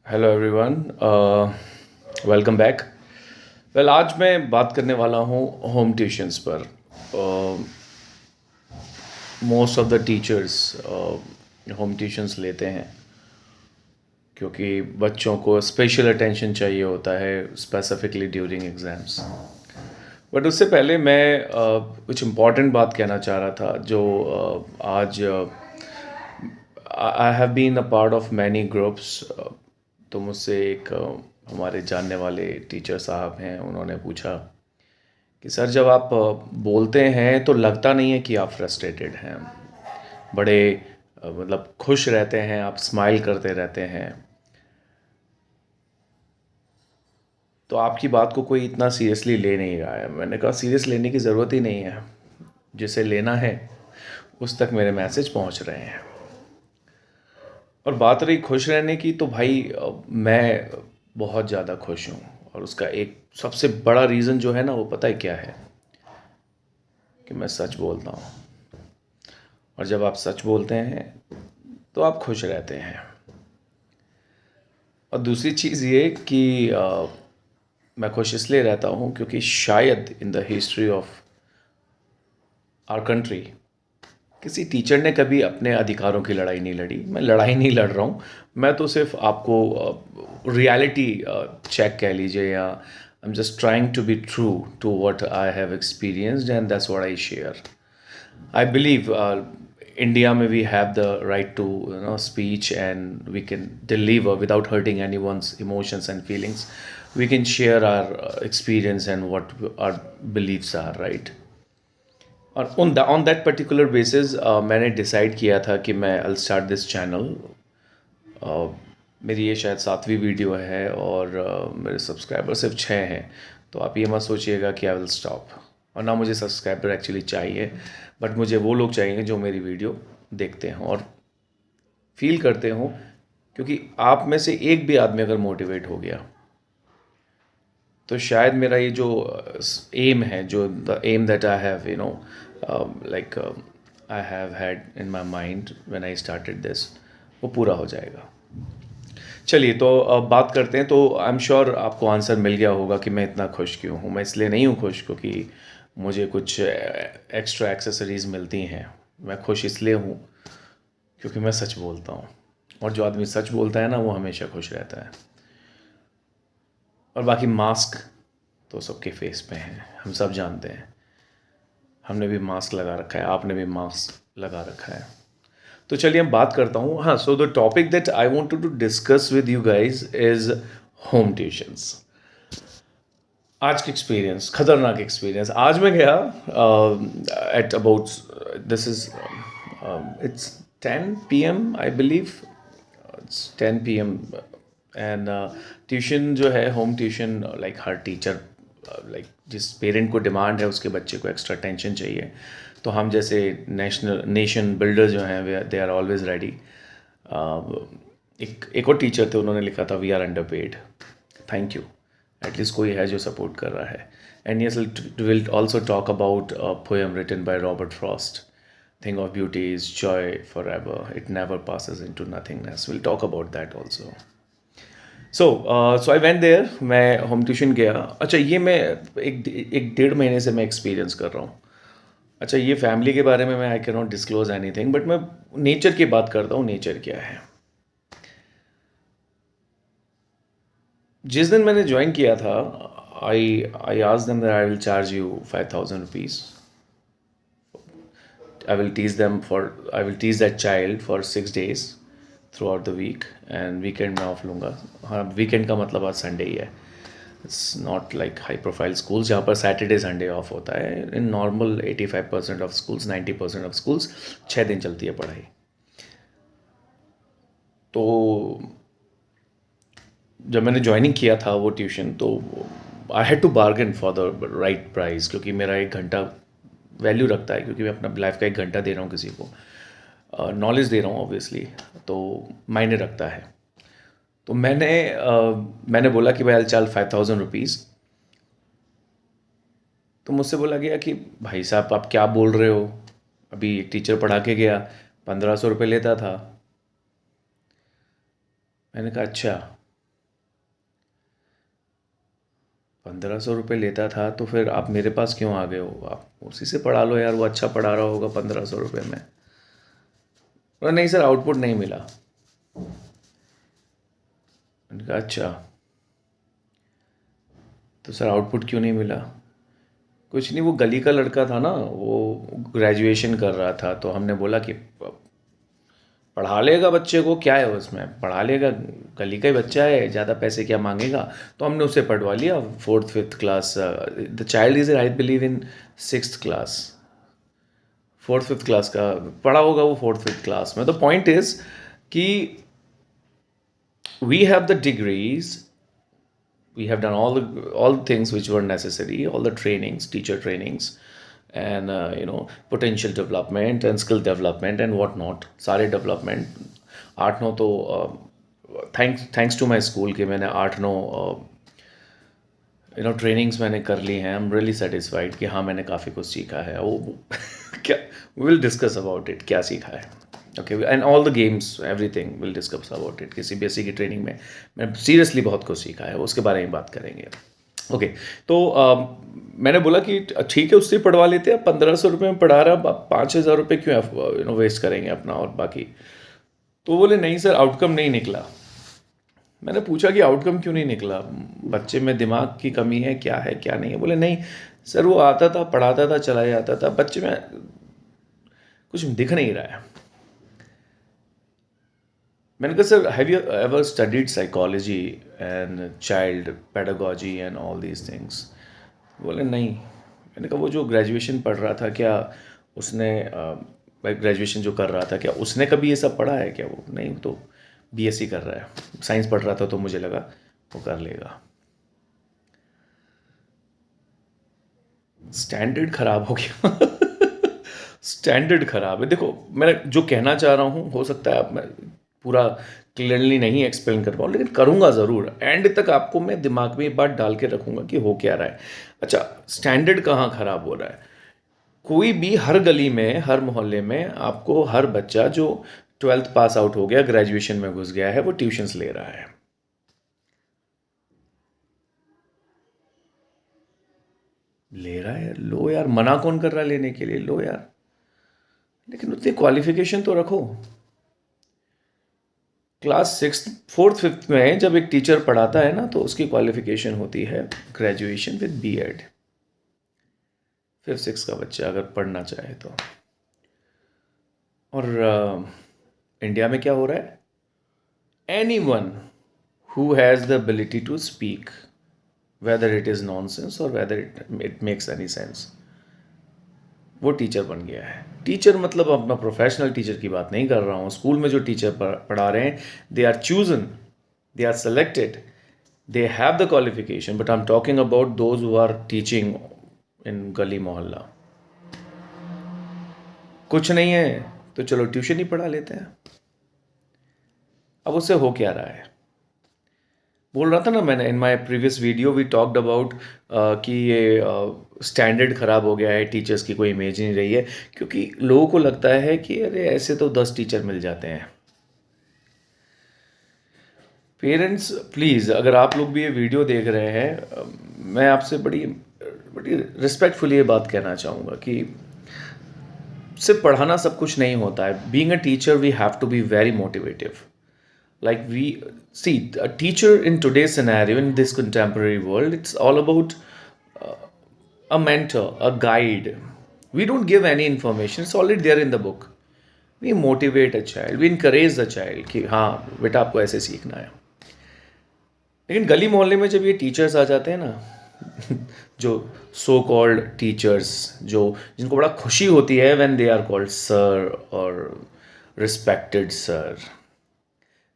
Hello everyone, welcome back. Well, आज मैं बात करने वाला हूँ होम ट्यूशन्स पर। Most of the teachers home tuitions लेते हैं क्योंकि बच्चों को स्पेशल अटेंशन चाहिए होता है, स्पेसिफिकली ड्यूरिंग एग्ज़ाम्स। बट उससे पहले मैं कुछ इम्पॉर्टेंट बात कहना चाह रहा था जो आज I have been a part of many groups. तो मुझसे एक हमारे जानने वाले टीचर साहब हैं, उन्होंने पूछा कि सर, जब आप बोलते हैं तो लगता नहीं है कि आप फ्रस्ट्रेटेड हैं, बड़े मतलब खुश रहते हैं, आप स्माइल करते रहते हैं, तो आपकी बात को कोई इतना सीरियसली ले नहीं रहा है। मैंने कहा सीरियस लेने की ज़रूरत ही नहीं है, जिसे लेना है उस तक मेरे मैसेज पहुंच रहे हैं। और बात रही खुश रहने की, तो भाई मैं बहुत ज़्यादा खुश हूँ। और उसका एक सबसे बड़ा रीज़न जो है ना, वो पता है क्या है? कि मैं सच बोलता हूँ। और जब आप सच बोलते हैं तो आप खुश रहते हैं। और दूसरी चीज़ ये कि मैं खुश इसलिए रहता हूँ क्योंकि शायद in the history of our country किसी टीचर ने कभी अपने अधिकारों की लड़ाई नहीं लड़ी। मैं लड़ाई नहीं लड़ रहा हूँ, मैं तो सिर्फ आपको रियलिटी चेक कह लीजिए, या I am just trying to be true to what I have experienced and that's what I share. I believe India में we have the right to speech and we can deliver without hurting any one's emotions and feelings. We can share our experience and what our beliefs are, right? और on that particular basis मैंने decide किया था कि मैं I start this channel. मेरी ये शायद 7वीं video है और मेरे सब्सक्राइबर सिर्फ 6 हैं। तो आप ये मत सोचिएगा कि आई विल स्टॉप। और ना मुझे सब्सक्राइबर एक्चुअली चाहिए, बट मुझे वो लोग चाहिए जो मेरी वीडियो देखते हैं और फील करते हों। क्योंकि आप में से एक भी आदमी अगर मोटिवेट हो गया तो शायद मेरा ये जो एम है, जो the aim that I have like I have had in my mind when I started this, वो पूरा हो जाएगा। चलिए, तो अब बात करते हैं। तो आई एम श्योर आपको आंसर मिल गया होगा कि मैं इतना खुश क्यों हूँ। मैं इसलिए नहीं हूँ खुश क्योंकि मुझे कुछ एक्स्ट्रा एक्सेसरीज़ मिलती हैं। मैं खुश इसलिए हूँ क्योंकि मैं सच बोलता हूँ। और जो आदमी सच बोलता है ना, वो हमेशा खुश रहता है। और बाकी मास्क तो सबके फेस पे हैं, हम सब जानते हैं। हमने भी मास्क लगा रखा है, आपने भी मास्क लगा रखा है। तो चलिए हम बात करता हूँ। हाँ, so the topic that I wanted to discuss with you guys is home tuitions. आज का एक्सपीरियंस, खतरनाक एक्सपीरियंस। आज मैं गया at about this is it's 10 PM I believe, it's 10 PM। And tuition जो है, होम ट्यूशन, लाइक हर teacher, like जिस पेरेंट को डिमांड है उसके बच्चे को एक्स्ट्रा टेंशन चाहिए, तो हम जैसे नेशन बिल्डर जो हैं, दे आर ऑलवेज रेडी। एक और टीचर थे, उन्होंने लिखा था we are underpaid. Thank you, at least कोई है जो सपोर्ट कर रहा है। And yes, will also talk about a poem written by Robert Frost, thing of beauty is joy forever, it never passes into nothingness. We'll talk about that also. So I went there. मैं home tuition गया। अच्छा, ये मैं एक 1.5 महीने से मैं experience कर रहा हूँ। अच्छा, ये फैमिली के बारे में मैं I can not disclose anything, but मैं नेचर की बात करता हूँ। नेचर क्या है? जिस दिन मैंने ज्वाइन किया था, I asked them that I will charge you 5,000 rupees. I will teach that child for 6 days throughout the week, and weekend में ऑफ लूँगा। हाँ, वीकेंड का मतलब आज संडे ही है। It's not like high profile schools जहाँ पर सैटरडे संडे ऑफ होता है। In normal 85% of schools, 90% of schools 6 दिन चलती है पढ़ाई। तो जब मैंने ज्वाइनिंग किया था वो ट्यूशन, तो I had to bargain for the right price, क्योंकि मेरा 1 घंटा वैल्यू रखता है, क्योंकि मैं अपना लाइफ का 1 घंटा दे रहा हूँ किसी को, नॉलेज दे रहा हूँ ऑब्वियसली, तो मायने रखता है। तो मैंने बोला कि भाई चल 5,000 रुपीज़। तो मुझसे बोला गया कि भाई साहब, आप क्या बोल रहे हो? अभी एक टीचर पढ़ा के गया, 1,500 रुपये लेता था। मैंने कहा अच्छा। 1500 रुपये लेता था तो फिर आप मेरे पास क्यों आ गए हो? आप उसी से पढ़ा लो यार, वो अच्छा पढ़ा रहा होगा 1500 रुपये में। और नहीं सर, आउटपुट नहीं मिला। मैंने कहा अच्छा, तो सर आउटपुट क्यों नहीं मिला? कुछ नहीं, वो गली का लड़का था ना, वो ग्रेजुएशन कर रहा था, तो हमने बोला कि पढ़ा लेगा बच्चे को, क्या है उसमें, पढ़ा लेगा, गली का ही बच्चा है, ज़्यादा पैसे क्या मांगेगा। तो हमने उसे पढ़वा लिया 4th-5th class. The child is I believe in 6th class, 4th-5th class का पढ़ा होगा वो 4th-5th क्लास में। तो पॉइंट इज़ कि we have the degrees, we have done all the things which were necessary, all the trainings, teacher trainings, and potential development and skill development and what not, सारे development 8-9 तो thanks to my school कि मैंने 8-9 trainings मैंने कर ली हैं। I am really satisfied कि हाँ मैंने काफ़ी कुछ सीखा है। वो क्या, we will discuss about it, क्या सीखा है। Okay, and all the games, everything will discuss about it. कि CBSE की ट्रेनिंग में मैं सीरियसली बहुत कुछ सीखा है, उसके बारे में बात करेंगे। ओके, तो मैंने बोला कि ठीक है उससे पढ़वा लेते हैं, 1500 रुपये में पढ़ा रहा, 5000 रुपये क्यों वेस्ट करेंगे अपना और बाकी। तो बोले नहीं सर, आउटकम नहीं निकला। मैंने पूछा कि आउटकम क्यों नहीं निकला, बच्चे में दिमाग की कमी है, क्या है क्या नहीं है? बोले नहीं सर, वो आता था, पढ़ाता था, चला जाता था, बच्चे में कुछ दिख नहीं रहा है। मैंने कहा sir, have you ever studied psychology and child pedagogy and all these things? बोले नहीं। मैंने कहा वो जो ग्रेजुएशन पढ़ रहा था, क्या उसने ग्रेजुएशन जो कर रहा था, क्या उसने कभी ये सब पढ़ा है क्या? वो नहीं, वो तो BSc कर रहा है, साइंस पढ़ रहा था, तो मुझे लगा वो कर लेगा। स्टैंडर्ड खराब हो गया। स्टैंडर्ड खराब है। देखो, मैं जो कहना चाह रहा हूँ, हो सकता है मैं पूरा क्लियरली नहीं एक्सप्लेन कर पाऊँ, लेकिन करूँगा ज़रूर। एंड तक आपको मैं दिमाग में ये बात डाल के रखूँगा कि हो क्या रहा है। अच्छा, स्टैंडर्ड कहाँ ख़राब हो रहा है? कोई भी हर गली में, हर मोहल्ले में आपको हर बच्चा जो 12th पास आउट हो गया, ग्रेजुएशन में घुस गया है, वो ट्यूशन्स ले रहा है। ले रहा है, लो यार, मना कौन कर रहा है लेने के लिए? लो यार, लेकिन उतनी क्वालिफिकेशन तो रखो। क्लास 6, 4th, 5th में जब एक टीचर पढ़ाता है ना, तो उसकी क्वालिफिकेशन होती है graduation with B.Ed। 5th, 6th का बच्चा अगर पढ़ना चाहे तो। और इंडिया में क्या हो रहा है? Anyone who has the ability to speak, whether it is nonsense or whether it makes any sense, वो टीचर बन गया है। टीचर मतलब अपना प्रोफेशनल टीचर की बात नहीं कर रहा हूँ। स्कूल में जो टीचर पढ़ा रहे हैं, they are chosen, they are selected, they have the qualification, but I am talking about those who are teaching in गली मोहल्ला। कुछ नहीं है तो चलो ट्यूशन ही पढ़ा लेते हैं। अब उससे हो क्या रहा है? बोल रहा था ना मैंने, in my previous video we talked about कि ये स्टैंडर्ड ख़राब हो गया है, टीचर्स की कोई इमेज नहीं रही है, क्योंकि लोगों को लगता है कि अरे ऐसे तो 10 टीचर मिल जाते हैं। पेरेंट्स प्लीज़, अगर आप लोग भी ये वीडियो देख रहे हैं, मैं आपसे बड़ी बड़ी रिस्पेक्टफुली ये बात कहना चाहूँगा कि सिर्फ पढ़ाना सब कुछ नहीं होता है। Being a teacher we have to be very motivative. Like we see a teacher in today's scenario, in this contemporary world, it's all about a mentor, a guide. We don't give any information, it's already there in the book. We motivate a child, we encourage the child कि हाँ बेटा आपको ऐसे सीखना है। लेकिन गली मोहल्ले में जब ये टीचर्स आ जाते हैं ना, जो सो कॉल्ड टीचर्स, जो जिनको बड़ा खुशी होती है when they are called sir और रिस्पेक्टेड सर,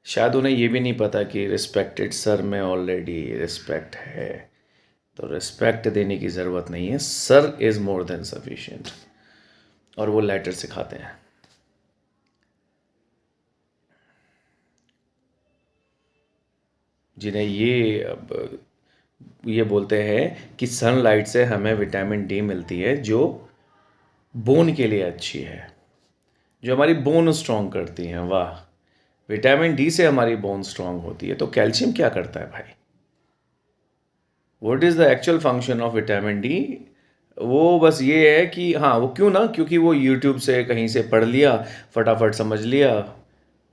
शायद उन्हें ये भी नहीं पता कि रिस्पेक्टेड सर में ऑलरेडी रिस्पेक्ट है, तो रिस्पेक्ट देने की ज़रूरत नहीं है। Sir is more than sufficient. और वो लेटर सिखाते हैं। जिन्हें ये बोलते हैं कि सनलाइट से हमें विटामिन डी मिलती है, जो बोन के लिए अच्छी है, जो हमारी बोन स्ट्रॉन्ग करती हैं। वाह, विटामिन डी से हमारी बोन स्ट्रांग होती है, तो कैल्शियम क्या करता है भाई? What is the actual function of vitamin D? वो बस ये है कि हाँ, वो क्यों ना, क्योंकि वो यूट्यूब से कहीं से पढ़ लिया, फटाफट समझ लिया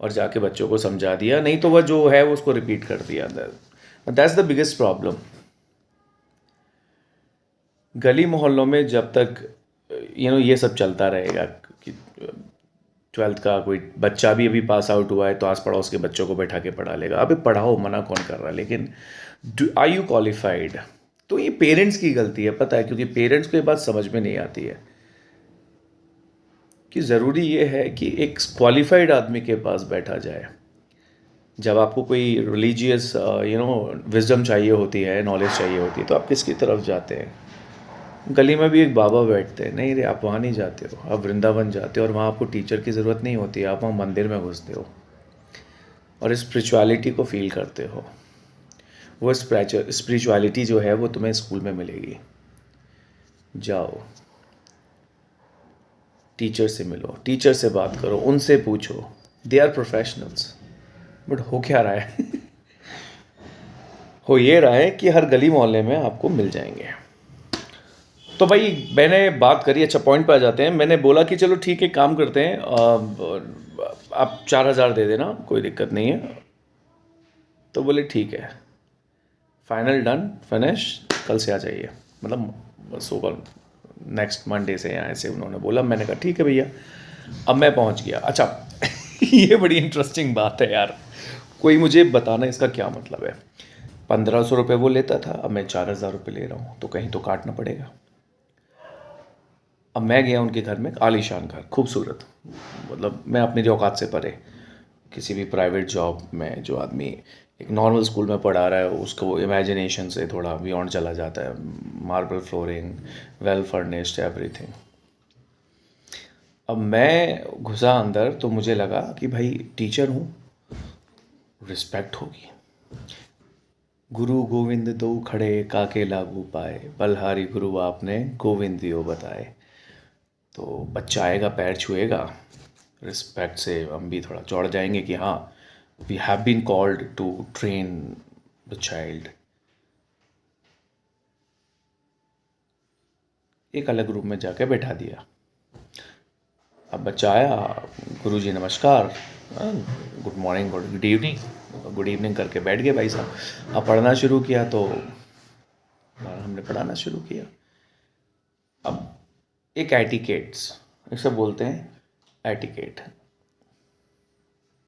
और जाके बच्चों को समझा दिया, नहीं तो वह जो है वो उसको रिपीट कर दिया। That's the biggest problem. गली मोहल्लों में जब तक ये सब चलता रहेगा कि 12th का कोई बच्चा भी अभी पास आउट हुआ है तो आस पड़ोस के बच्चों को बैठा के पढ़ा लेगा। अबे पढ़ाओ, मना कौन कर रहा है, लेकिन आर यू क्वालिफाइड? तो ये पेरेंट्स की गलती है, पता है, क्योंकि पेरेंट्स को ये बात समझ में नहीं आती है कि ज़रूरी ये है कि एक क्वालिफाइड आदमी के पास बैठा जाए। जब आपको कोई रिलीजियस विजडम चाहिए होती है, नॉलेज चाहिए होती है, तो आप किसकी तरफ जाते हैं? गली में भी एक बाबा बैठते हैं, नहीं रे आप वहाँ नहीं जाते हो, आप वृंदावन जाते हो और वहाँ आपको टीचर की ज़रूरत नहीं होती है, आप वहाँ मंदिर में घुसते हो और स्पिरिचुअलिटी को फील करते हो। वो स्पिरिचुअलिटी जो है वो तुम्हें स्कूल में मिलेगी। जाओ, टीचर से मिलो, टीचर से बात करो, उनसे पूछो, दे आर प्रोफेशनल्स। बट हो क्या रहा है? हो ये रहा है कि हर गली मोहल्ले में आपको मिल जाएंगे। तो भाई मैंने बात करी, अच्छा पॉइंट पे आ जाते हैं। मैंने बोला कि चलो ठीक है, काम करते हैं, आप 4,000 दे देना, कोई दिक्कत नहीं है। तो बोले ठीक है, फाइनल डन फिनिश, कल से आ जाइए, मतलब सो कल नेक्स्ट मंडे से, या ऐसे उन्होंने बोला। मैंने कहा ठीक है भैया। अब मैं पहुंच गया। अच्छा ये बड़ी इंटरेस्टिंग बात है यार, कोई मुझे बताना इसका क्या मतलब है। 1,500 रुपये वो लेता था, अब मैं 4,000 रुपये ले रहा हूँ, तो कहीं तो काटना पड़ेगा। अब मैं गया उनके घर में, आलीशान घर, खूबसूरत, मतलब मैं अपनी औकात से परे। किसी भी प्राइवेट जॉब में जो आदमी एक नॉर्मल स्कूल में पढ़ा रहा है, उसको वो इमेजिनेशन से थोड़ा बियॉन्ड चला जाता है। Marble flooring, well furnished, everything. अब मैं घुसा अंदर तो मुझे लगा कि भाई टीचर हूँ, रिस्पेक्ट होगी। गुरु गोविंद दो खड़े, काके लागू पाए, बलहारी गुरु आपने गोविंद दियो बताए। तो बच्चा आएगा, पैर छुएगा, रिस्पेक्ट से हम भी थोड़ा चौड़ जाएंगे कि हाँ, we have been called to train the child. एक अलग रूम में जाके बैठा दिया। अब बच्चा आया, गुरुजी नमस्कार, good morning, good evening, good evening करके बैठ गए भाई साहब। अब पढ़ना शुरू किया तो हमने पढ़ाना शुरू किया। अब एक एटिकेट्स, इसे बोलते हैं एटिकेट,